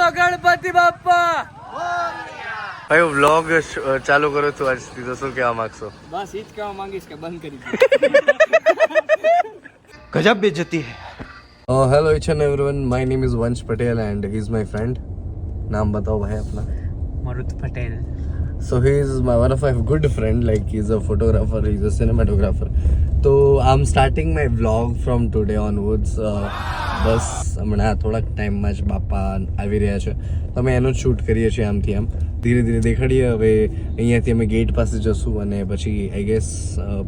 બોલો ગણપતિ બાપ્પા. ભાઈ વ્લોગ ચાલુ કરો તો આજથી તો શું કહેવા માંગશો? બસ ઈ જ કહેવા માંગીશ કે બંધ કરી દો. ગજબ બેइज्जती है. Hello each and everyone, my name is Vansh Patel and he is my friend. नाम बताओ भाई अपना. Marut Patel. So he is one of my good friend, like he's a photographer, he's a cinematographer. So I'm starting my vlog from today onwards. બસ હમણાં થોડાક ટાઈમમાં જ બાપા આવી રહ્યા છે તો અમે એનું જ શૂટ કરીએ છીએ આમથી આમ ધીરે ધીરે દેખાડીએ. હવે અહીંયાથી અમે ગેટ પાસે જશું અને પછી આઈ ગેસ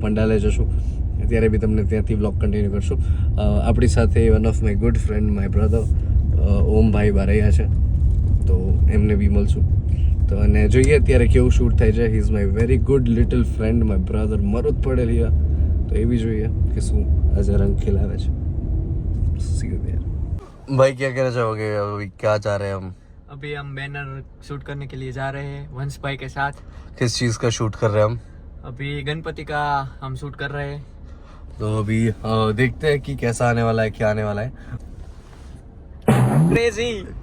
પંડાલે જશું. ત્યારે બી તમને ત્યાંથી વ્લોગ કન્ટિન્યુ કરશું. આપણી સાથે one of my good friend my brother ઓમભાઈ બારૈયા છે તો એમને બી મળશું. તો અને જોઈએ અત્યારે કેવું શૂટ થાય છે. He is my very good little friend my brother Marut Padeliya. તો એ भी જોઈએ कि શું આજે રંગ ખिलावे છે. भाई क्या कहना चाहोगे? अभी क्या चाह रहे हैं हम? अभी हम बैनर शूट करने के लिए जा रहे हैं वंश भाई के साथ. किस चीज़ का शूट कर रहे हैं हम? अभी गणपति का हम शूट कर रहे हैं. तो अभी देखते हैं कि कैसा आने वाला है, क्या आने वाला है.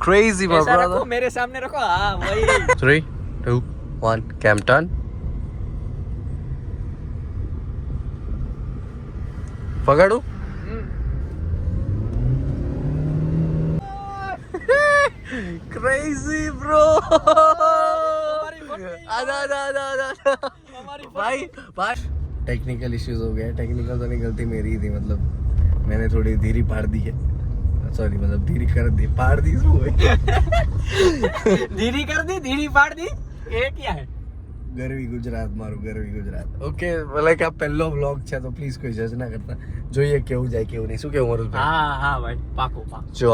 क्रेजी my ऐसा रखो, brother. मेरे सामने रखो. हाँ वही. 3, 2, 1 cam turn. पकड़ू. Crazy bro. आजा आजा आजा आजा. भाई भाई टेक्निकल इश्यूज हो गए. टेक्निकल तो नहीं, गलती मेरी ही थी. मतलब मैंने थोड़ी धीरी पाड़ दी है. सॉरी, मतलब धीरी कर दी, पाड़ दी धीरी कर दी, धीरी पाड़ दी. ये क्या है? ગરવી ગુજરાત મારું, ગરવી ગુજરાત. ઓકે, લાઈક આ પહેલો વ્લોગ છે તો પ્લીઝ કોઈ જજ ના કરતા. જોઈએ કેવું જાય કેવું નહીં. શું કેવું મારું? હા હા ભાઈ, પાકો પાકો. જો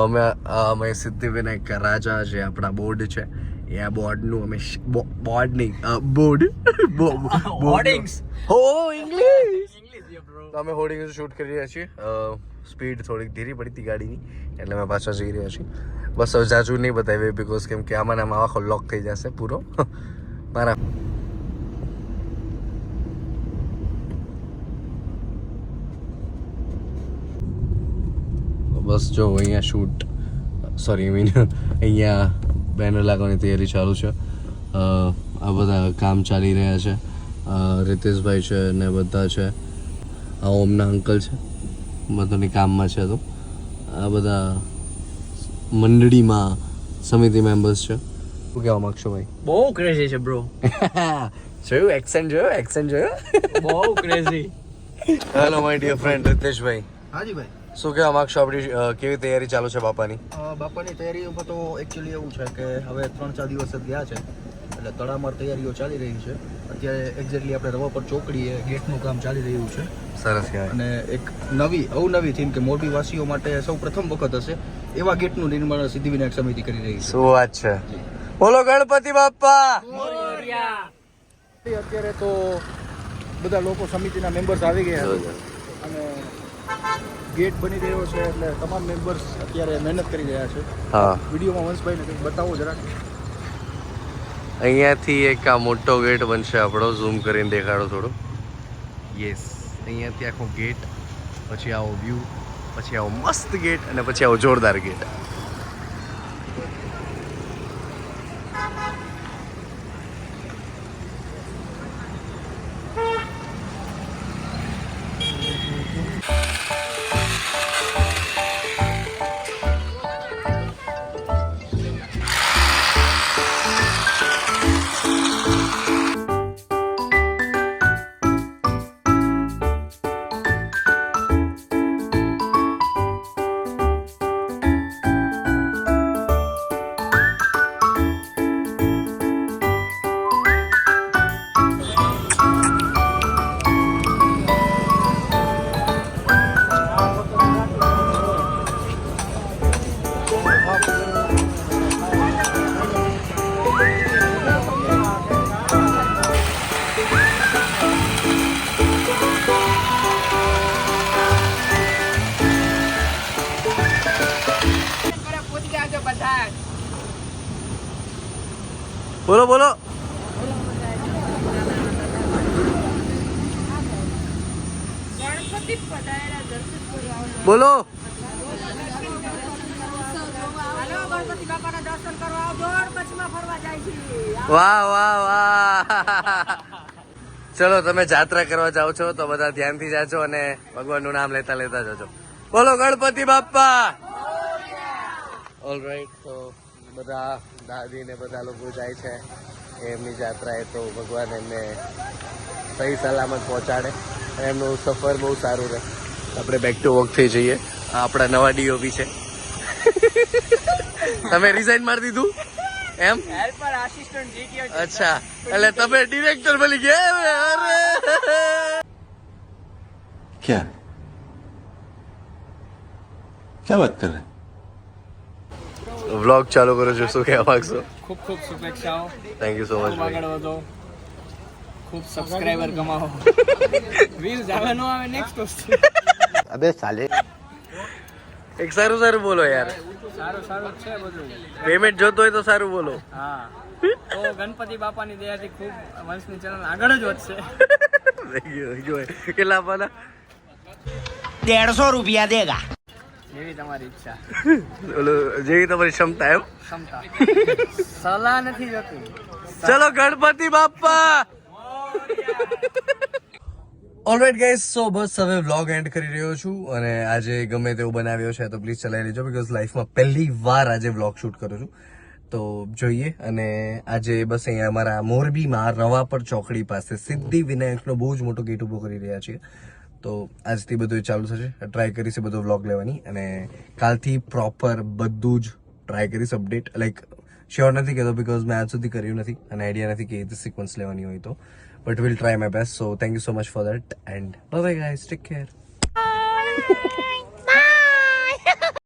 અમે સિદ્ધિવિનાયક રાજા જે આપણા બોર્ડ છે એ આ બોર્ડનું અમે બોર્ડ નહીં બોર્ડ હોર્ડિંગ્સ. હો ઇંગ્લિશ. English bro. તો અમે હોર્ડિંગ્સ શૂટ કરી રહ્યા છીએ. સ્પીડ થોડીક ધીરી પડી હતી ગાડીની એટલે અમે પાછા જઈ રહ્યા છીએ. બસ હવે જાજુ નહીં બતાવીએ બિકોઝ કેમ કે આમાં આખો લોક થઈ જશે પૂરો મારા. બસ જો અહીંયા શૂટ સોરી મીન અહીંયા બેનર લાગવાની તૈયારી ચાલુ છે. આ બધા કામ ચાલી રહ્યા છે. રીતેશભાઈ છે ને બધા છે. આ ઓમના અંકલ છે, બધાની કામમાં છે. તો આ બધા મંડળીમાં સમિતિ મેમ્બર્સ છે. શું કહેવા માગશો ભાઈ? બહુ ક્રેઝી છે બ્રો. જોયું એક્સેન્ટ જોયો બહુ crazy. Hello my dear friend રીતેશભાઈ. હાજી ભાઈ, શું કહેવા માગશો? આપણી કેવી તૈયારી ચાલુ છે બાપાની? બાપાની તૈયારી ઉપર તો એકચ્યુઅલી એવું છે કે હવે 3-4 દિવસ જ ગયા છે એટલે તડામાર તૈયારીઓ ચાલી રહી છે. અત્યારે એક્ઝેક્ટલી આપણે રવા પર ચોકડીએ ગેટનું કામ ચાલી રહ્યું છે. સરસ કહેવાય. અને એક અવનવી થીમ કે મોરબી વાસીઓ માટે સૌ પ્રથમ વખત હશે એવા ગેટનું નિર્માણ સિદ્ધિવિનાયક સમિતિ કરી રહી છે. શું વાત છે? બોલો ગણપતિ બાપ્પા. અત્યારે તો બધા લોકો સમિતિના મેમ્બર્સ આવી ગયા છે અને ગેટ બની રહ્યો છે એટલે તમામ મેમ્બર્સ અત્યારે મહેનત કરી રહ્યા છે. હા, વિડીયોમાં વંશભાઈને કંઈક બતાવો જરાક. અહીંયાથી એક આ મોટો ગેટ બનશે આપણો. ઝૂમ કરીને દેખાડો થોડું. યસ, અહીંયાથી આખો ગેટ, પછી આવો વ્યૂ, પછી આવો મસ્ત ગેટ અને પછી આવો જોરદાર ગેટ. બોલો બોલો. બોલો. ગણપતિ બાપાના દર્શન કરવા વાહ વાહ વાહ ચલો તમે જાત્રા કરવા જાઓ છો તો બધા ધ્યાનથી જાજો અને ભગવાનનું નામ લેતા લેતા જજો. બોલો ગણપતિ બાપ્પા. ઓલરાઈટ, તો બધા દાદી ને બધા લોકો જાય છે એમની જાત્રાએ, તો ભગવાન એમને સહી સલામત પહોંચાડે અને એમનું સફર બહુ સારું રહે. આપણે બેક ટુ વર્ક થઈ જઈએ. આ આપણા નવા ડીઓપી છે. તમે રિઝાઇન મારી દીધું એમ? Helper assistant જીટીઓ. અચ્છા, એટલે તમે ડિરેક્ટર બની ગયા. અરે क्या क्या बात कर रहे हैं? વ્લોગ ચાલુ કરો છો, શું કહેવા માંગશો? ખૂબ ખૂબ શુભેચ્છાઓ. થેન્ક યુ સો મચ ખૂબ આગળ વધો, ખૂબ સબસ્ક્રાઇબર કમાવો. વ્યુઝ આવે ન આવે નેક્સ્ટ વસ્તુ. અબે સાલે એક સારું સારું બોલો યાર. સારું સારું છે બધું. પેમેન્ટ જોતો હોય તો સારું બોલો. હા, તો ગણપતિ બાપાની દયાથી ખૂબ વંશની ચેનલ આગળ જ વધશે. કેટલા આપવાના? 150 रुपया देगा. જેવી તમારી ઈચ્છા, ઓલું જેવી તમારી ક્ષમતા એમ. ક્ષમતા. સલાહ નથી જોતી. ચલો ગણપતિ બાપ્પા. ઓલરાઈટ ગાઈઝ, સો બસ હવે વ્લોગ એન્ડ કરી રહ્યો છું અને આજે ગમે તેવું બનાવ્યો છે તો પ્લીઝ ચલાવી લેજો, બીકોઝ લાઈફમાં પહેલી વાર આજે વ્લોગ શૂટ કરું છું. તો જોઈએ. અને આજે બસ અહીંયા અમારા મોરબીમાં રવાપર ચોકડી પાસે સિદ્ધિ વિનાયકનો બહુ જ મોટો ગેટ ઉભો કરી રહ્યા છીએ. તો આજથી બધું ચાલુ થશે. ટ્રાય કરીશ બધો વ્લોગ લેવાની અને કાલથી પ્રોપર બધું જ ટ્રાય કરીશ અપડેટ. લાઈક શ્યોર નથી કહેતો બીકોઝ મેં આજ સુધી કર્યું નથી અને આઈડિયા નથી કે એ રીતે સિક્વન્સ લેવાની હોય તો, but will try my best. So thank you so much for that and bye bye guys, take care.